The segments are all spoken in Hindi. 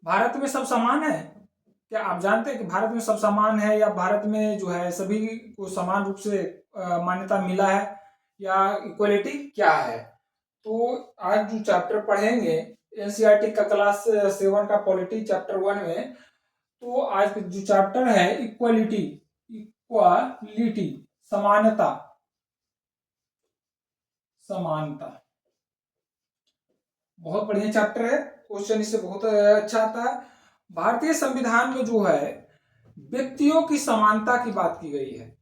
भारत में सब समान है? क्या आप जानते हैं कि भारत में सब समान है, या भारत में जो है सभी को समान रूप से मान्यता मिला है, या इक्वलिटी क्या है? तो आज जो चैप्टर पढ़ेंगे एनसीईआरटी का क्लास 7 का पॉलिटी चैप्टर 1 में, तो आज का जो चैप्टर है इक्वलिटी, इक्वालिटी, समानता, समानता। बहुत बढ़िया चैप्टर है, क्वेश्चन इससे बहुत अच्छा आता है। भारतीय संविधान में जो है व्यक्तियों की समानता की बात की गई है,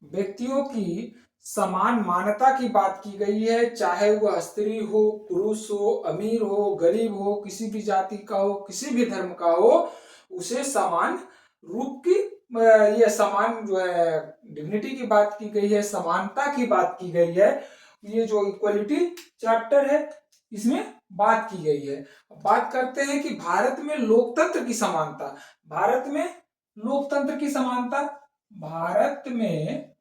व्यक्तियों की समान मान्यता की बात की गई है, चाहे वह स्त्री हो, पुरुष हो, अमीर हो, गरीब हो, किसी भी जाति का हो, किसी भी धर्म का हो, उसे समान रूप की ये समान जो है डिग्निटी की बात की गई है, समानता की बात की गई है। ये जो इक्वलिटी चैप्टर है इसमें बात की गई है। बात करते हैं कि भारत में लोकतंत्र की समानता, भारत में लोकतंत्र की समानता, भारत में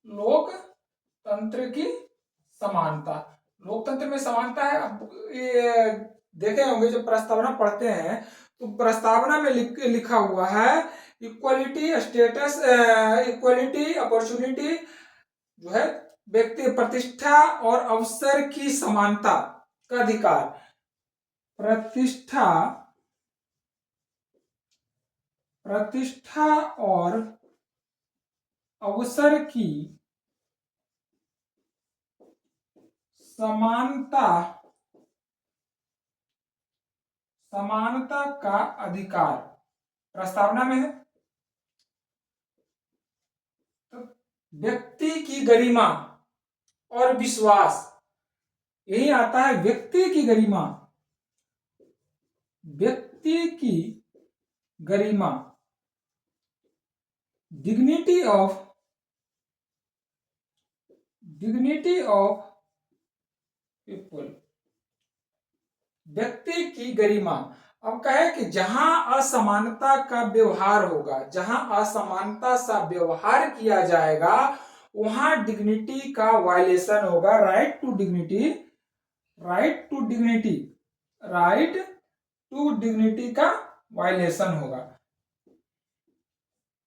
लोकतंत्र की समानता, लोकतंत्र में समानता है। अब ये देखे होंगे जब प्रस्तावना पढ़ते हैं तो प्रस्तावना में लिखा हुआ है इक्वलिटी स्टेटस, इक्वलिटी अपॉर्चुनिटी जो है व्यक्ति प्रतिष्ठा और अवसर की समानता का अधिकार, प्रतिष्ठा, प्रतिष्ठा और अवसर की समानता, समानता का अधिकार प्रस्तावना में है। तो व्यक्ति की गरिमा और विश्वास, यही आता है व्यक्ति की गरिमा, व्यक्ति की गरिमा, dignity of, dignity of people, व्यक्ति की गरिमा। अब कहे कि जहां असमानता का व्यवहार होगा, जहां असमानता सा व्यवहार किया जाएगा वहां डिग्निटी का वायलेशन होगा, right to dignity, right to dignity, right to dignity का वायलेशन होगा,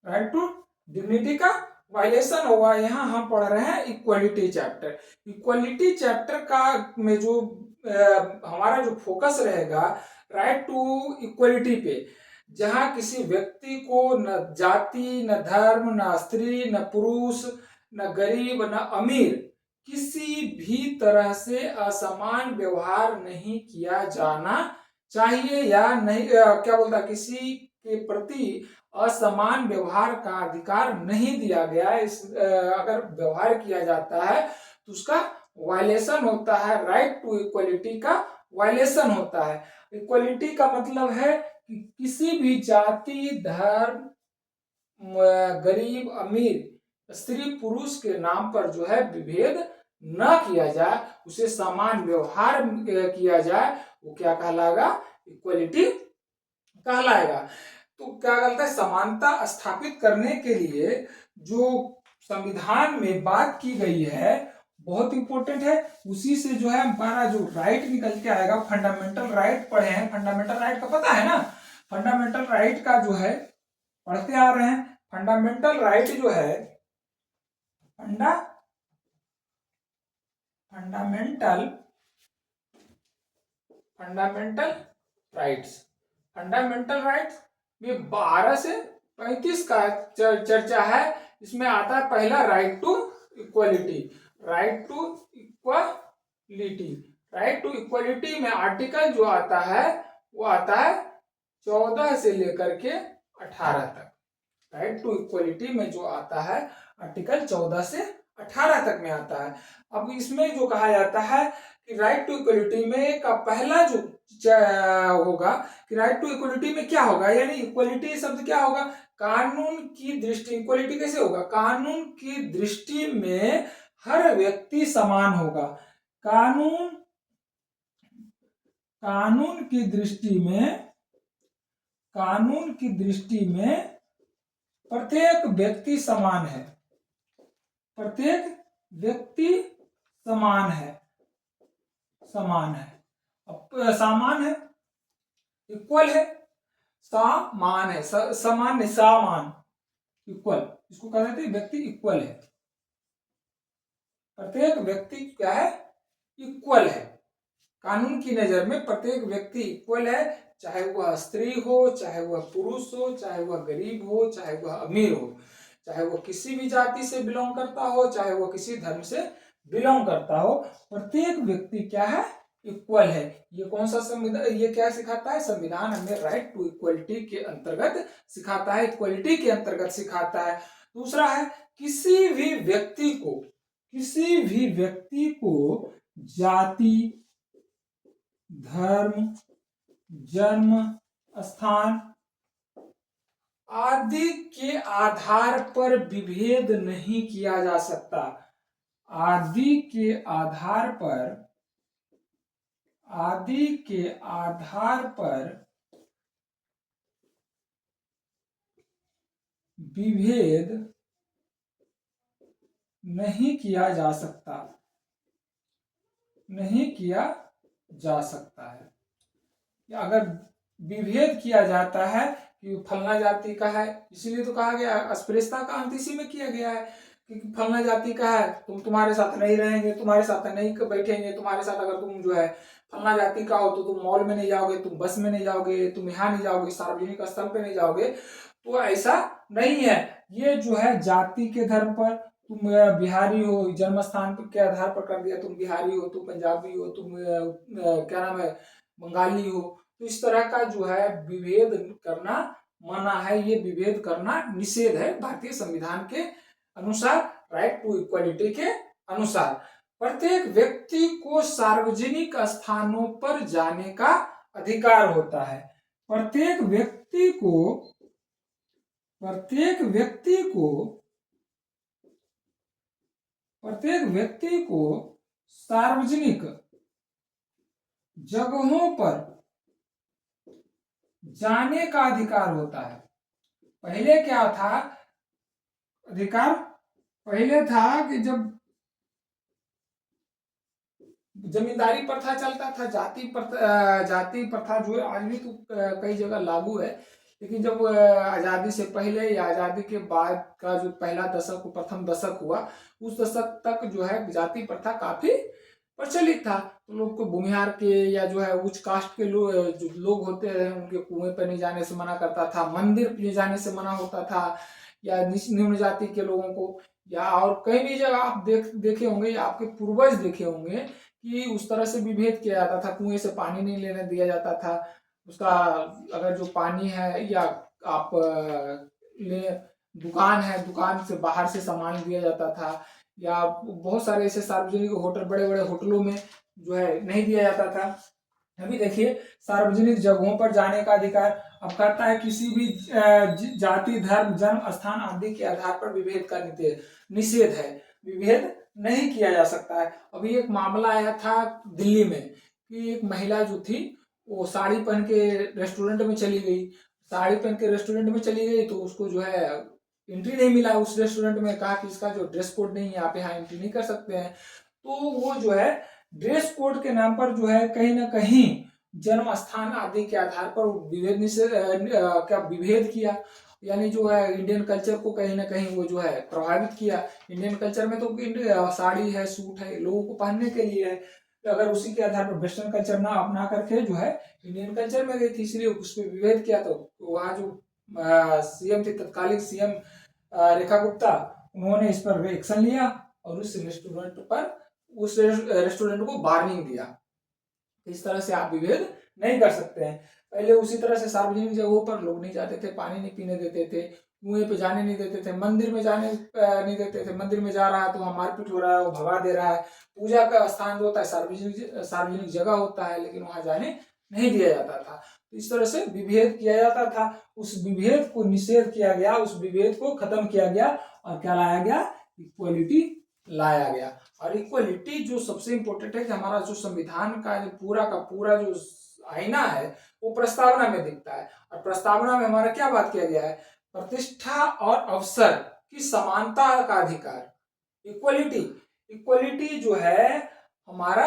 राइट टू डिग्निटी का वायलेशन होगा। यहाँ हम पढ़ रहे हैं इक्वलिटी चैप्टर। इक्वलिटी चैप्टर का में जो हमारा जो फोकस रहेगा राइट टू इक्वलिटी पे, जहां किसी व्यक्ति को न जाति, न धर्म, न स्त्री, न पुरुष, न गरीब, न अमीर, किसी भी तरह से असमान व्यवहार नहीं किया जाना चाहिए, या नहीं क्या बोलता, किसी के प्रति असमान व्यवहार का अधिकार नहीं दिया गया है। इस अगर व्यवहार किया जाता है तो उसका वायलेशन होता है, राइट टू इक्वलिटी का वायलेशन होता है। इक्वलिटी का मतलब है कि किसी भी जाति, धर्म, गरीब, अमीर, स्त्री, पुरुष के नाम पर जो है विभेद न किया जाए, उसे समान व्यवहार किया जाए, वो क्या कहलाएगा, इक्वलिटी कहलाएगा। तो क्या कहता है, समानता स्थापित करने के लिए जो संविधान में बात की गई है बहुत इंपॉर्टेंट है। उसी से जो है हमारा जो राइट निकल के आएगा, फंडामेंटल राइट पढ़े हैं, फंडामेंटल राइट का पता है ना, फंडामेंटल राइट का जो है पढ़ते आ रहे हैं। फंडामेंटल राइट जो है fundamental fundamental rights, fundamental rights में 12 से 35 का चर्चा है। इसमें आता है पहला right to equality, right to equality, right to equality में आर्टिकल जो आता है वो आता है 14 से लेकर के 18 तक। राइट टू इक्वलिटी में जो आता है आर्टिकल 14 से 18 तक में आता है। अब इसमें जो कहा जाता है कि राइट टू इक्वलिटी में का पहला जो होगा कि राइट टू इक्वलिटी में क्या होगा, यानी इक्वलिटी शब्द क्या होगा, कानून की दृष्टि, इक्वलिटी कैसे होगा, कानून की दृष्टि में हर व्यक्ति समान होगा, कानून, कानून की दृष्टि में, कानून की दृष्टि में प्रत्येक व्यक्ति समान है, प्रत्येक व्यक्ति समान है, समान है, अब समान है। इक्वल है, समान है, समान नहीं, समान, इक्वल, इसको कह देते हैं व्यक्ति इक्वल है। प्रत्येक व्यक्ति क्या है, इक्वल है। कानून की नजर में प्रत्येक व्यक्ति इक्वल है, चाहे वह स्त्री हो, चाहे वह पुरुष हो, चाहे वह गरीब हो, चाहे वह अमीर हो, चाहे वह किसी भी जाति से बिलोंग करता हो, चाहे वह किसी धर्म से बिलोंग करता हो, प्रत्येक व्यक्ति क्या है, इक्वल है। ये कौन सा संविधान, ये क्या सिखाता है, संविधान हमें राइट टू इक्वलिटी के अंतर्गत सिखाता है, इक्वलिटी के अंतर्गत सिखाता है। दूसरा है, किसी भी व्यक्ति को, किसी भी व्यक्ति को जाति, धर्म, जन्म स्थान आदि के आधार पर विभेद नहीं किया जा सकता। आदि के आधार पर, आदि के आधार पर विभेद नहीं किया जा सकता, नहीं किया जा सकता है। अगर विभेद किया जाता है कि फलना जाति का है, इसीलिए तो कहा गया, अस्पृश्यता का अंत इसी में किया गया है कि फलना जाति का है, तुम तुम्हारे साथ नहीं रहेंगे, तुम्हारे साथ नहीं बैठेंगे, तुम्हारे साथ अगर तुम जो है फलना जाति का हो तो तुम मॉल में नहीं जाओगे, तुम बस में नहीं जाओगे, तुम यहाँ नहीं जाओगे, सार्वजनिक स्थल पे नहीं जाओगे। तो ऐसा नहीं है। ये जो है जाति के धर्म पर, तुम बिहारी हो, जन्म स्थान के आधार पर कर दिया, तुम बिहारी हो, तुम पंजाबी हो, तुम क्या नाम है, बंगाली हो, तो इस तरह का जो है विभेद करना मना है, ये विभेद करना निषेध है भारतीय संविधान के अनुसार, राइट टू इक्वलिटी के अनुसार। प्रत्येक व्यक्ति को सार्वजनिक स्थानों पर जाने का अधिकार होता है। प्रत्येक व्यक्ति को, प्रत्येक व्यक्ति को, प्रत्येक व्यक्ति को सार्वजनिक जगहों पर जाने का अधिकार होता है। पहले क्या था अधिकार, पहले था कि जब जमींदारी प्रथा चलता था, जाति प्रथा जो है आज भी तो कई जगह लागू है, लेकिन जब आजादी से पहले या आजादी के बाद का जो पहला दशक, प्रथम दशक हुआ, उस दशक तक जो है जाति प्रथा काफी प्रचलित था। तो लोग को भूमिहार के या जो है उच्च कास्ट के लोग, जो लोग होते हैं, उनके कुएं पर नहीं जाने से मना करता था, मंदिर पे जाने से मना होता था, या निम्न जाति के लोगों को, या और कई भी जगह आप देखे होंगे, या आपके पूर्वज देखे होंगे कि उस तरह से विभेद किया जाता था। कुएं से पानी नहीं लेने दिया जाता था, उसका अगर जो पानी है, या आप ले दुकान है, दुकान से बाहर से सामान दिया जाता था, या बहुत सारे ऐसे सार्वजनिक होटल, बड़े बड़े होटलों में जो है नहीं दिया जाता था। अभी देखिए, सार्वजनिक जगहों पर जाने का अधिकार अब करता है, किसी भी जाति, धर्म, जन्म स्थान आदि के आधार पर विभेद का निषेध है, विभेद नहीं किया जा सकता है। अभी एक मामला आया था दिल्ली में कि एक महिला जो थी वो साड़ी पहन के रेस्टोरेंट में चली गई, साड़ी पहन के रेस्टोरेंट में चली गई, तो उसको जो है एंट्री नहीं मिला उस रेस्टोरेंट में, कहा कि इसका जो ड्रेस कोड नहीं है, आप यहाँ एंट्री नहीं कर सकते हैं। तो वो जो है ड्रेस कोड के नाम पर जो है कहीं ना कहीं जन्म स्थान आदि के आधार पर विभेद क्या विभेद किया, यानी जो है इंडियन कल्चर को कहीं ना कहीं वो जो है प्रभावित किया। इंडियन कल्चर में तो साड़ी है, सूट है, लोगों को पहनने के लिए है, तो अगर उसी के आधार पर वेस्टर्न कल्चर ना अपना करके जो है इंडियन कल्चर में गई थी, इसलिए उस पर विभेद किया। तो वहाँ जो सीएम थे, तत्कालीन सीएम रेखा गुप्ता, उन्होंने इस पर एक्शन लिया और उस रेस्टोरेंट को वार्निंग दिया, इस तरह से आप विभेद नहीं कर सकते हैं। पहले उसी तरह से सार्वजनिक जगहों पर लोग नहीं जाते थे, पानी नहीं पीने देते थे, कुएं पे जाने नहीं देते थे, मंदिर में जाने नहीं देते थे। मंदिर में जा रहा है तो वहाँ मारपीट हो रहा है, वो भगा दे रहा है। पूजा का स्थान जो होता है सार्वजनिक जगह होता है, लेकिन वहां जाने नहीं दिया जाता था। तो इस तरह से विभेद किया जाता था, उस विभेद को निषेध किया गया, उस विभेद को खत्म किया गया और क्या लाया गया, इक्वलिटी लाया गया। और इक्वलिटी जो सबसे इंपॉर्टेंट है कि हमारा जो संविधान का जो पूरा जो आईना है वो प्रस्तावना में दिखता है, और प्रस्तावना में हमारा क्या बात किया गया है, प्रतिष्ठा और अवसर की समानता का अधिकार, इक्वलिटी। इक्वलिटी जो है हमारा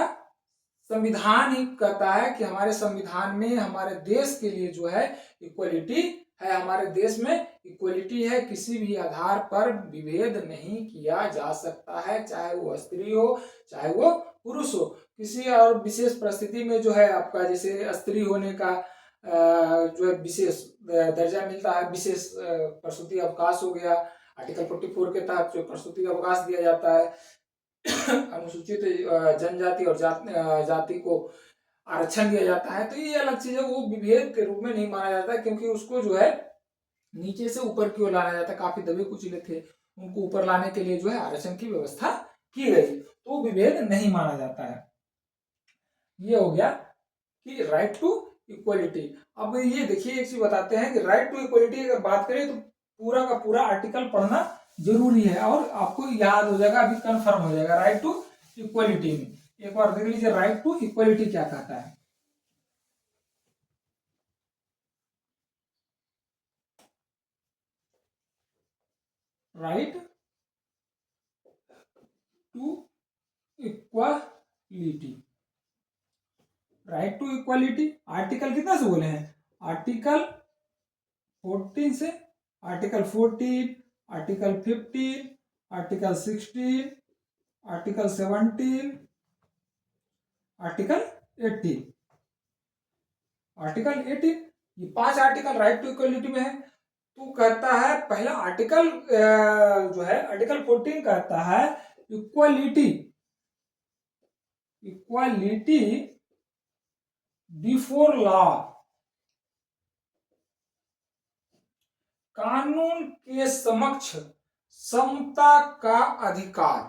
संविधान ही कहता है कि हमारे संविधान में हमारे देश के लिए जो है इक्वलिटी है, हमारे देश में इक्वलिटी है, किसी भी आधार पर विभेद नहीं किया जा सकता है, चाहे वो स्त्री हो चाहे वो पुरुष हो। किसी और विशेष परिस्थिति में जो है आपका जैसे स्त्री होने का जो है विशेष दर्जा मिलता है, विशेष प्रसूति अवकाश हो गया, आर्टिकल 44 के तहत जो प्रसूति अवकाश दिया जाता है। अनुसूचित जनजाति और जाति को आरक्षण दिया जाता है, तो ये अलग चीज है, वो विभेद के रूप में नहीं माना जाता, क्योंकि उसको जो है नीचे से ऊपर की ओर लाना जाता है। काफी दबे कुचले थे, उनको ऊपर लाने के लिए जो है आरक्षण की व्यवस्था की गई, तो विभेद नहीं माना जाता है। ये हो गया कि राइट टू इक्वलिटी। अब ये देखिए एक चीज बताते हैं कि राइट टू इक्वलिटी अगर बात करें तो पूरा का पूरा आर्टिकल पढ़ना जरूरी है और आपको याद हो जाएगा, अभी कंफर्म हो जाएगा राइट टू इक्वलिटी में। एक बार देख लीजिए राइट टू इक्वलिटी क्या कहता है। Right to equality, right to equality article कितना से बोले हैं, आर्टिकल 14 से, article 14, article 15, article 16, article 17, article 18। Article 18 ये 5 आर्टिकल राइट टू इक्वलिटी में है। तो कहता है पहला आर्टिकल जो है आर्टिकल 14 कहता है इक्वलिटी, इक्वलिटी बिफोर लॉ, कानून के समक्ष समता का अधिकार,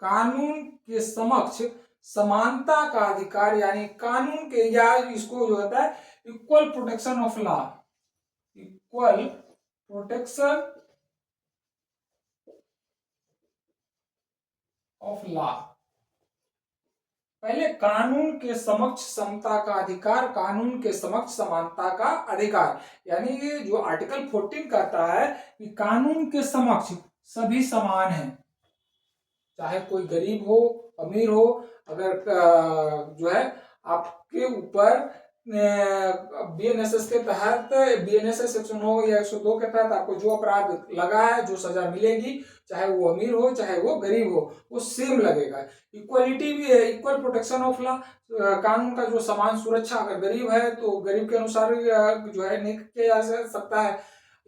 कानून के समक्ष समानता का अधिकार, यानी कानून के, या इसको जो होता है equal protection of law, equal protection of law. पहले कानून के समक्ष समता का अधिकार, कानून के समक्ष समानता का अधिकार, यानी कि जो आर्टिकल 14 कहता है कि कानून के समक्ष सभी समान हैं, चाहे कोई गरीब हो अमीर हो, अगर जो है आपके ऊपर बीएनएसएस के तहत, बीएनएसएस 109 या 102 के तहत आपको जो अपराध लगा है, जो सजा मिलेगी, चाहे वो अमीर हो चाहे वो गरीब हो, वो सेम लगेगा। इक्वलिटी भी है, इक्वल प्रोटेक्शन ऑफ लॉ, कानून का जो समान सुरक्षा, अगर गरीब है तो गरीब के अनुसार जो है नहीं किया जा सकता है,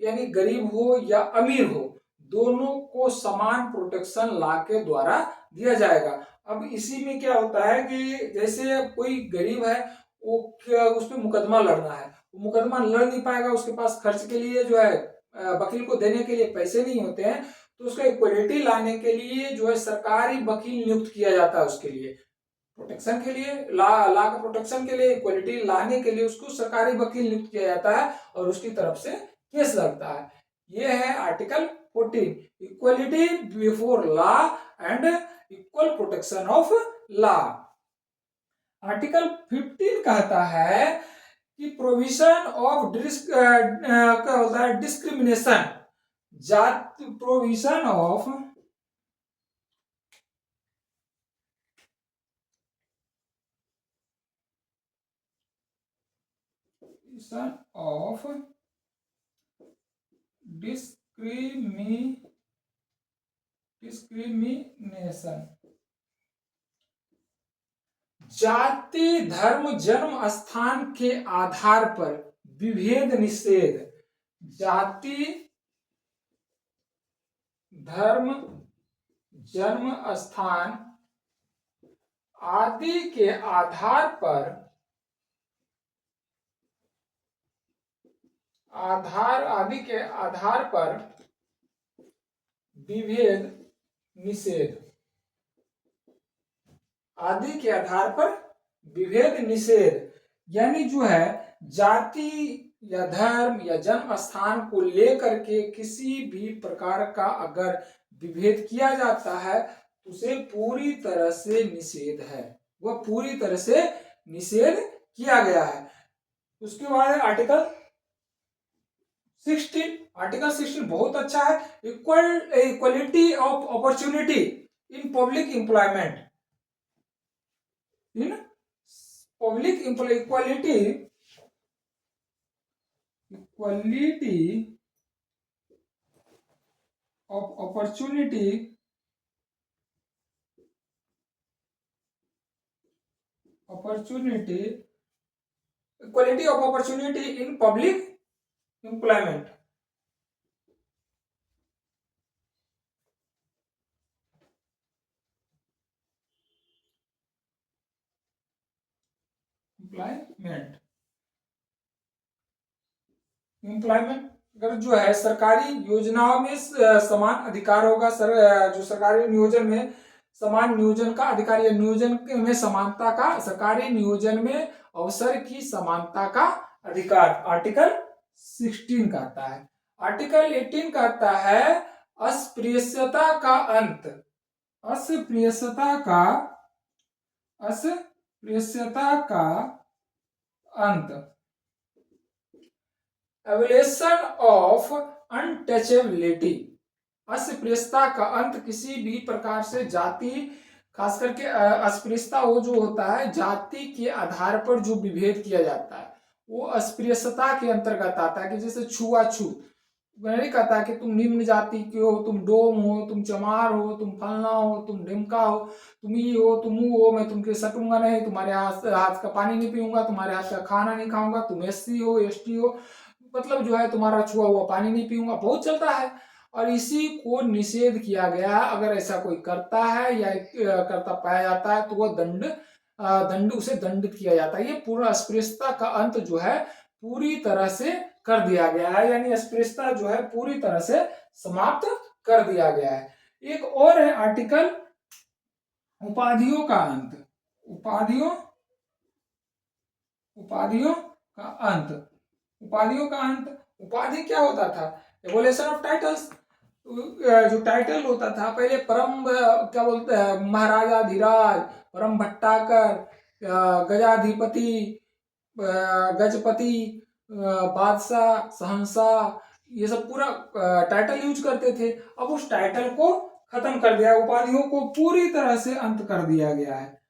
यानी गरीब हो या अमीर हो दोनों को समान प्रोटेक्शन लॉ के द्वारा दिया जाएगा। अब इसी में क्या होता है कि जैसे कोई गरीब है, वो उस पर मुकदमा लड़ना है, वो मुकदमा लड़ नहीं पाएगा, उसके पास खर्च के लिए जो है वकील को देने के लिए पैसे नहीं होते हैं, तो उसका इक्वलिटी लाने के लिए जो है सरकारी वकील नियुक्त किया जाता है, उसके लिए प्रोटेक्शन के लिए, लॉ का प्रोटेक्शन के लिए, इक्वलिटी लाने के लिए उसको सरकारी वकील नियुक्त किया जाता है और उसकी तरफ से केस लगता है। ये है article 14, equality before law and equal protection of law. Article 15 कहता है कि प्रोविजन ऑफ डिस्क्रिमिनेशन, जाति, प्रोविजन ऑफ डिस्क्रिमिनेशन, जाति धर्म जन्म स्थान के आधार पर विभेद निषेध, जाति धर्म जन्म स्थान आदि के आधार पर, आदि के आधार पर विभेद निषेध, आदि के आधार पर विभेद निषेध, यानी जो है जाति या धर्म या जन्म स्थान को लेकर के किसी भी प्रकार का अगर विभेद किया जाता है तो उसे पूरी तरह से निषेध है, वह पूरी तरह से निषेध किया गया है। उसके बाद आर्टिकल 16, आर्टिकल 16 बहुत अच्छा है, equality of opportunity in public employment, in public equality of opportunity equality of opportunity in public employment. Employment अगर जो है सरकारी योजनाओं में समान अधिकार होगा, जो सरकारी नियोजन में समान नियोजन का अधिकार या नियोजन में समानता का, सरकारी नियोजन में अवसर की समानता का अधिकार आर्टिकल 16 कहता है। आर्टिकल 18 कहता है अस्पृश्यता का अंत, अस्पृश्यता का अंत, एबोलिशन ऑफ अनटचेबिलिटी। अस्पृश्यता का अंत, किसी भी प्रकार से जाति, खास करके अस्पृश्यता वो जो होता है जाति के आधार पर जो विभेद किया जाता है वो अस्पृश्यता के अंतर्गत आता है। कि जैसे छुआछूत, नहीं कहता कि तुम निम्न जाति के हो, तुम डोम हो, तुम चमार हो, तुम फलना हो, तुम ढिमका हो, तुम ये हो, तुम वो हो, मैं तुमके सटूंगा नहीं, तुम्हारे हाथ का पानी नहीं पीऊंगा, तुम्हारे हाथ का खाना नहीं खाऊंगा, तुम एससी हो, एसटी हो, मतलब जो है तुम्हारा छुआ हुआ पानी नहीं पीऊंगा, बहुत चलता है। और इसी को निषेध किया गया। अगर ऐसा कोई करता है या करता पाया जाता है तो वह दंड उसे दंडित किया जाता है। ये पूरा अस्पृश्यता का अंत जो है पूरी तरह से कर दिया गया है, यानी अस्पृश्यता जो है पूरी तरह से समाप्त कर दिया गया है। एक और है आर्टिकल उपाधियों का अंत, उपाधियों का अंत, उपाधियों का अंत। उपाधि क्या होता था? Evolution of titles. जो टाइटल होता था पहले परम क्या बोलते हैं, महाराजा धीराज, परम भट्टाकर, गजाधिपति, गजपति, बादशाह, शहंशाह, ये सब पूरा टाइटल यूज करते थे। अब उस टाइटल को खत्म कर दिया, उपाधियों को पूरी तरह से अंत कर दिया गया है।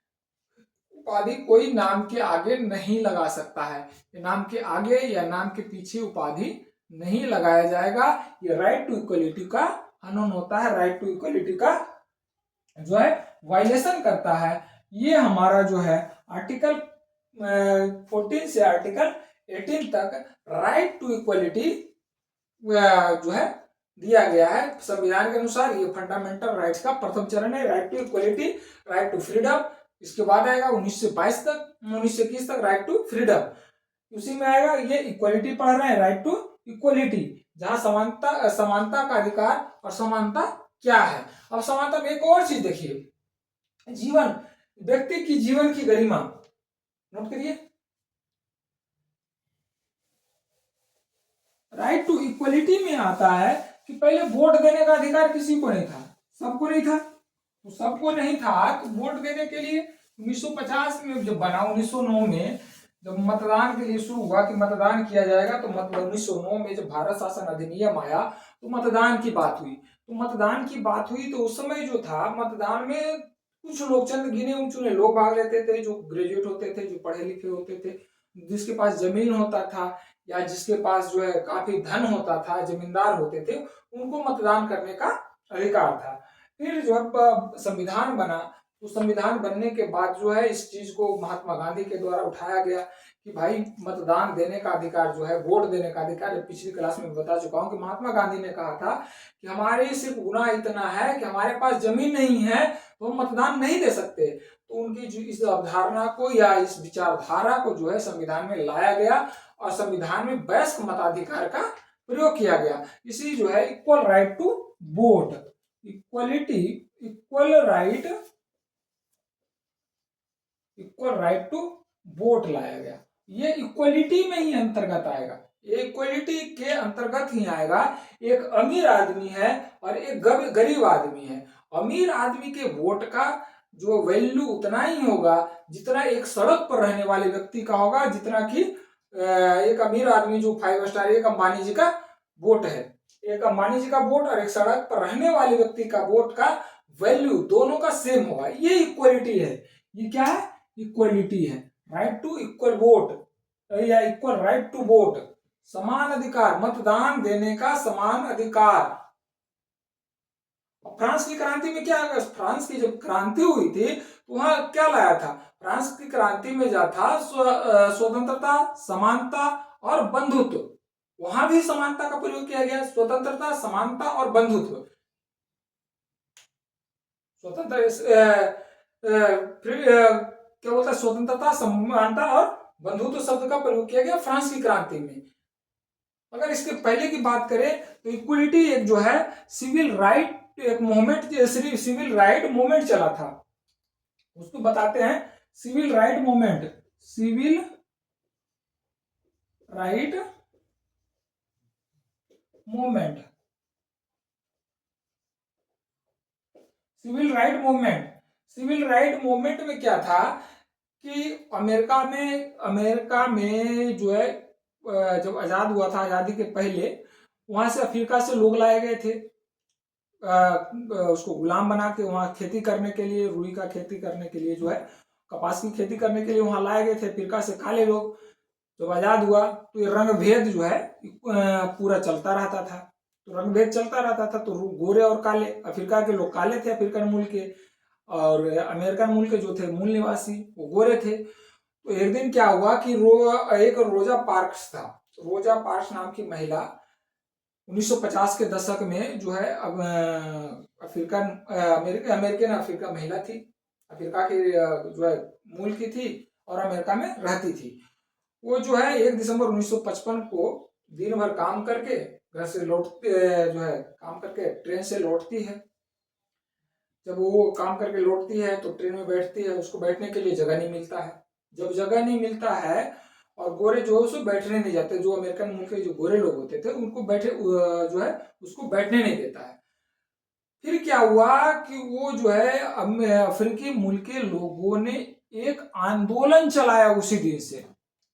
उपाधि कोई नाम के आगे नहीं लगा सकता है, नाम के आगे या नाम के पीछे उपाधि नहीं लगाया जाएगा। ये राइट टू इक्वलिटी का हनन होता है, राइट टू इक्वलिटी का जो है वायलेशन करता है। ये हमारा जो है आर्टिकल 14 से आर्टिकल 18 तक राइट टू इक्वलिटी जो है दिया गया है संविधान के अनुसार। ये फंडामेंटल राइट्स का प्रथम चरण है, right to equality, right to freedom. इसके बाद आएगा 1922 तक, 1921 तक राइट टू फ्रीडम। उसी में आएगा ये इक्वलिटी पढ़ रहे हैं, राइट टू इक्वलिटी, जहां समानता का अधिकार। और समानता क्या है? अब समानता में एक और चीज देखिए, जीवन, व्यक्ति की जीवन की गरिमा, नोट करिए। राइट टू इक्वलिटी में आता है कि पहले वोट देने का अधिकार किसी को नहीं था, सबको नहीं था। तो सबको नहीं था तो वोट देने के लिए 1950 में जब बना, 1909 में जब मतदान के लिए शुरू हुआ कि मतदान किया जाएगा, तो मतलब 1909 में जब भारत शासन अधिनियम आया तो मतदान की बात हुई। तो मतदान की बात हुई तो उस समय जो था मतदान में कुछ लोग, चंद गिने चुने लोग भाग लेते थे, जो ग्रेजुएट होते थे, जो पढ़े लिखे होते थे, जिसके पास जमीन होता था या जिसके पास जो है काफी धन होता था, जमींदार होते थे, उनको मतदान करने का अधिकार था। फिर जब संविधान बना तो संविधान बनने के बाद जो है इस चीज को महात्मा गांधी के द्वारा उठाया गया कि भाई मतदान देने का अधिकार जो है, वोट देने का अधिकार। पिछली क्लास में बता चुका हूं कि महात्मा गांधी ने कहा था कि हमारे सिर्फ गुनाह इतना है कि हमारे पास जमीन नहीं है तो हम मतदान नहीं दे सकते। तो उनकी जो इस अवधारणा को या इस विचारधारा को जो है संविधान में लाया गया और संविधान में वयस्क मताधिकार का प्रयोग किया गया। इसी जो है equal right to vote, equality, equal right to vote लाया गया। ये इक्वलिटी में ही अंतर्गत आएगा, ये इक्वलिटी के अंतर्गत ही आएगा। एक अमीर आदमी है और एक गरीब आदमी है। अमीर आदमी के वोट का जो वैल्यू उतना ही होगा जितना एक सड़क पर रहने वाले व्यक्ति का होगा, जितना कि एक अमीर आदमी जो 5 स्टार, एक अंबानी जी का वोट है, एक अंबानी जी का वोट और एक सड़क पर रहने वाले व्यक्ति का वोट का वैल्यू दोनों का सेम होगा। ये इक्वलिटी है। ये क्या है? इक्वलिटी है, राइट टू इक्वल वोट या इक्वल राइट टू वोट, समान अधिकार, मतदान देने का समान अधिकार। फ्रांस की क्रांति में क्या, फ्रांस की जब क्रांति हुई थी तो वहां क्या लाया था, फ्रांस की क्रांति में जा था स्वतंत्रता, समानता और बंधुत्व। वहां भी समानता का प्रयोग किया गया, स्वतंत्रता, समानता और बंधुत्व। स्वतंत्र क्या बोलता है, स्वतंत्रता, समानता और बंधुत्व शब्द का प्रयोग किया गया फ्रांस की क्रांति में। अगर इसके पहले की बात करें तो इक्वलिटी एक जो है सिविल राइट एक मूवमेंट, सिविल राइट मूवमेंट चला था, उसको बताते हैं civil right movement. Civil right movement, civil right movement. Civil right movement में क्या था कि अमेरिका में जो है जब आजाद हुआ था, आजादी के पहले वहां से अफ्रीका से लोग लाए गए थे, उसको गुलाम बना के वहां खेती करने के लिए, रुई का खेती करने के लिए, जो है कपास की खेती करने के लिए वहां लाए गए थे अफ्रीका से काले लोग। जब आजाद हुआ तो ये रंग भेद जो है पूरा चलता रहता था, तो रंग भेद चलता रहता था, तो गोरे और काले, अफ्रीका के लोग काले थे अफ्रीकन मूल के, और अमेरिकन मूल के जो थे मूल निवासी वो गोरे थे। तो एक दिन क्या हुआ कि एक रोजा पार्क्स था, रोजा पार्क्स नाम की महिला 1950 के दशक में जो है अब अमेरिकन अफ्रीका महिला थी, अफ्रीका की जो है मूल की थी और अमेरिका में रहती थी। वो जो है 1 दिसंबर 1955 को दिन भर काम करके घर से लौटते जो है काम करके ट्रेन से लौटती है। जब वो काम करके लौटती है तो ट्रेन में बैठती है, उसको बैठने के लिए जगह नहीं मिलता है। जब जगह नहीं मिलता है और गोरे जो है उसको बैठने नहीं जाते, जो अमेरिकन मुल्क के जो गोरे लोग होते थे उनको बैठे जो है उसको बैठने नहीं देता है। फिर क्या हुआ कि वो जो है अफ्रीकी मुल्क के लोगों ने एक आंदोलन चलाया, उसी दिन से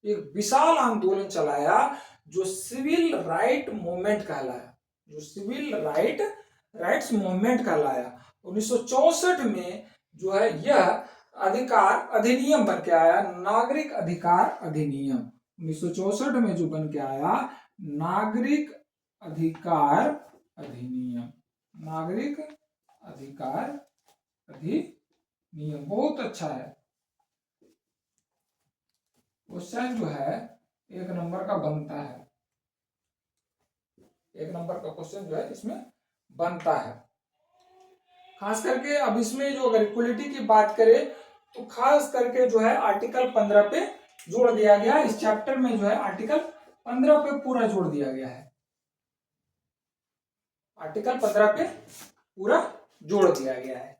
एक विशाल आंदोलन चलाया जो सिविल राइट मूवमेंट कहलाया, जो सिविल राइट्स मूवमेंट कहलाया। 1964 में जो है यह अधिकार अधिनियम बन के आया, नागरिक अधिकार अधिनियम। 1964 में जो बन के आया नागरिक अधिकार अधिनियम, नागरिक अधिकार अधिनियम। बहुत अच्छा है, क्वेश्चन जो है 1 नंबर का बनता है, 1 नंबर का क्वेश्चन जो है इसमें बनता है। खास करके अब इसमें जो अगर इक्वलिटी की बात करें तो खास करके जो है आर्टिकल 15 पे जोड़ दिया गया, इस चैप्टर में जो है आर्टिकल 15 पे पूरा जोड़ दिया गया है, आर्टिकल 15 पे पूरा जोड़ दिया गया है।